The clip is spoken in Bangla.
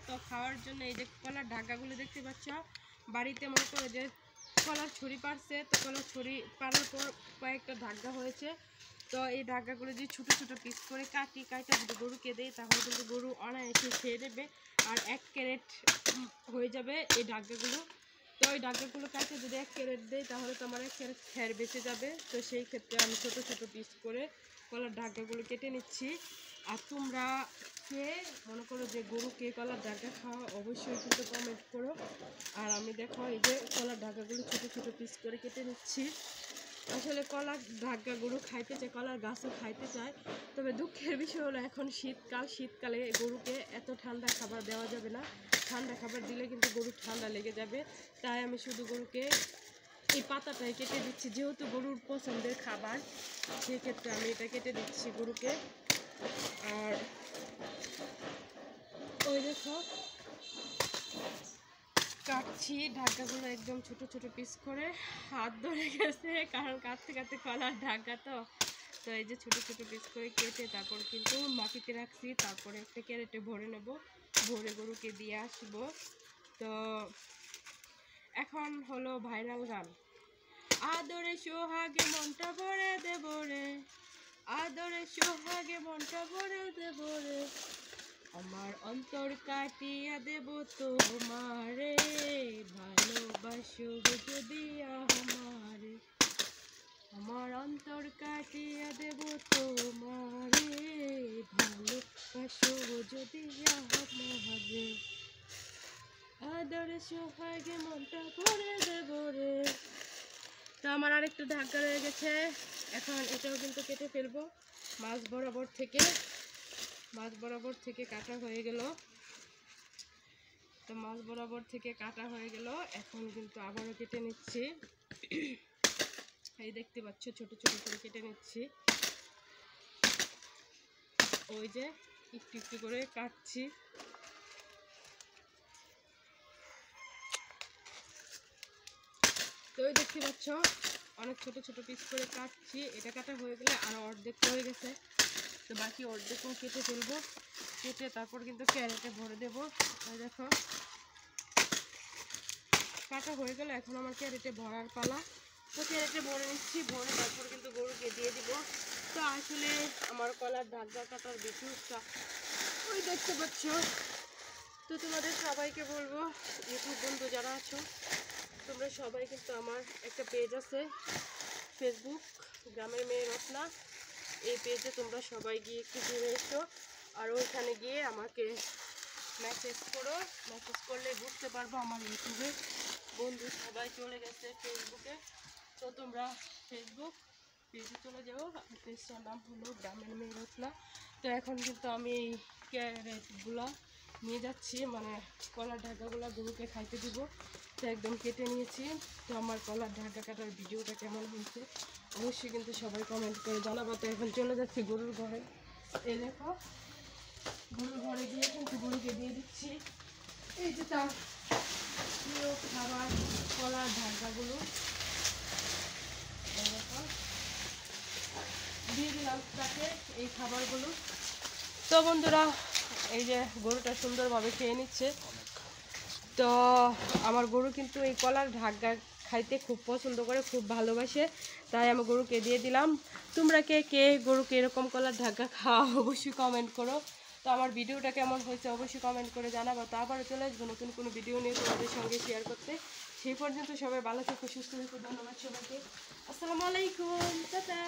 তো খাওয়ার জন্য এই যে কলার ঢাকাগুলো দেখতে পাচ্ছ, বাড়িতে মনে করো যে কলার ছড়ি পারছে, তো কলার ছড়ি পারার পর কয়েকটা ঢাকা হয়েছে। তো এই ঢাকাগুলো যদি ছোটো ছোটো পিস করে কাটা যদি গরুকে দেয় তাহলে কিন্তু গরু অনায়াসে খেয়ে নেবে আর 1 ক্যারেট হয়ে যাবে এই ঢাকাগুলো। তো ওই ঢাকাগুলো কাটে যদি 1 ক্যারেট দেয় তাহলে তো আমার 1 ক্যারেট খ্যার বেঁচে যাবে। তো সেই ক্ষেত্রে আমি ছোটো ছোটো পিস করে কলার ঢাকাগুলো কেটে নিচ্ছি। আর তোমরা কে মনে করো যে গরুকে কলার ঢাকা খাওয়া অবশ্যই কিন্তু কমেন্ট করো। আর আমি দেখো এই যে কলার ঢাকাগুলো ছোটো ছোটো পিস করে কেটে নিচ্ছি। আসলে কলার ঢাকা গরু খাইতে চায়, কলার গাছও খাইতে চায়, তবে দুঃখের বিষয় হলো এখন শীতকালে গরুকে এত ঠান্ডা খাবার দেওয়া যাবে না। ঠান্ডা খাবার দিলে কিন্তু গরুর ঠান্ডা লেগে যাবে। তাই আমি শুধু গরুকে এই পাতাটাই কেটে দিচ্ছি, যেহেতু গরুর পছন্দের খাবার সেক্ষেত্রে আমি এটা কেটে দিচ্ছি গরুকে। আর ওই দেখো কাটছি ঢাকাগুলো একদম ছোট ছোট পিস করে, হাত ধরে গেছে কারণ কাটতে কাটতে কলার ঢাকা তো। তো এই যে ছোট ছোট পিস করে কেটে তারপর কিন্তু মাটিতে রাখছি, তারপরে একটা ক্যারেটে ভরে নেব, ভরে গরুকে দিয়ে আসবো। তো এখন হলো ভাইরাল গান, আদরে সোহাগে মনটা ভরে দেব রে, আদরে সোহাগে মনটা ভরে দেব রে, আমার অন্তর কাটিয়া দেব তোমারে, ভালোবাসো যদি আমারে, আমার অন্তর কাটিয়া দেব তোমারে, ভালোবাসো যদি আমারে, আদরে সোহাগে মনটা ভরে দেব রে। তো আমার আরেকটা ঢাকা রয়ে গেছে, এখন এটাও কিন্তু কেটে ফেলবো। মাছ বরাবর থেকে কাটা হয়ে গেল। তো মাছ বরাবর থেকে কাটা হয়ে গেল, এখন কিন্তু আবারও কেটে নিচ্ছি। এই দেখতে পাচ্ছ ছোট ছোট করে কেটে নিচ্ছি, ওই যে একটু একটু করে কাটছি। তো ওই দেখতে পাচ্ছ অনেক ছোট ছোট পিস করে কাটছি। এটা কাটা হয়ে গেলে আরও অর্ধেক হয়ে গেছে, তো বাকি অর্ধেকও কেটে ফেলবো। কেটে তারপর কিন্তু ক্যারেটে ভরে দেবো। ওই দেখো কাটা হয়ে গেল, এখন আমার ক্যারেটে ভরার পালা। তো ক্যারেটে ভরে নিচ্ছি, ভরে তারপর কিন্তু গরুকে দিয়ে দিব। তো আসলে আমার কলার ঢাকা কাটার ভিডিওটা ওই দেখতে পাচ্ছ। তো তোমাদের সবাইকে বলবো, ইউটিউব বন্ধু যারা আছো তোমরা সবাই কিন্তু আমার একটা পেজ আছে ফেসবুক, গ্রামের মেয়ে রত্না, এই পেজে তোমরা সবাই গিয়ে একটু ঘুরে এসো। আর ওইখানে গিয়ে আমাকে মেসেজ করো, মেসেজ করলে বুঝতে পারবো আমার ইউটিউবে বন্ধু সবাই চলে গেছে ফেসবুকে। তো তোমরা ফেসবুক পেজে চলে যাও, পেজটার নাম হলো গ্রামের মেয়ে রত্না। তো এখন কিন্তু আমি এই ক্যারেটগুলো নিয়ে যাচ্ছি, মানে কলার ঢাকাগুলো গরুকে খাইতে দিব। তো একদম কেটে নিয়েছি। তো আমার কলার ঢাকা কাটার ভিডিওটা কেমন হয়েছে অবশ্যই কিন্তু সবাই কমেন্ট করে জানাবো। তো এখন চলে যাচ্ছি গরুর ঘরে। এই দেখো গরুর ঘরে গিয়ে কিন্তু গরুকে দিয়ে দিচ্ছি এই যে তার প্রিয় খাবার কলার ঢাকাগুলো। দিয়ে দিলাম তাকে এই খাবারগুলো। তো বন্ধুরা এই যে গরুটা সুন্দরভাবে খেয়ে নিচ্ছে। তো আমার গরু কিন্তু এই কলার ঢাকা খাইতে খুব পছন্দ করে, খুব ভালোবাসে, তাই আমি গরুকে দিয়ে দিলাম। তোমরা কে কে গরুকে এরকম কলার ঢাকা খাওয়া অবশ্যই কমেন্ট করো। তো আমার ভিডিওটা কেমন হয়েছে অবশ্যই কমেন্ট করে জানাবো। তো আবারও চলে আসবো নতুন কোনো ভিডিও নিয়ে তোমাদের সঙ্গে শেয়ার করতে। সেই পর্যন্ত সবাই ভালো থেকো, সুস্থ থেকো। ধন্যবাদ সবাইকে। আসসালামু আলাইকুম, টাটা।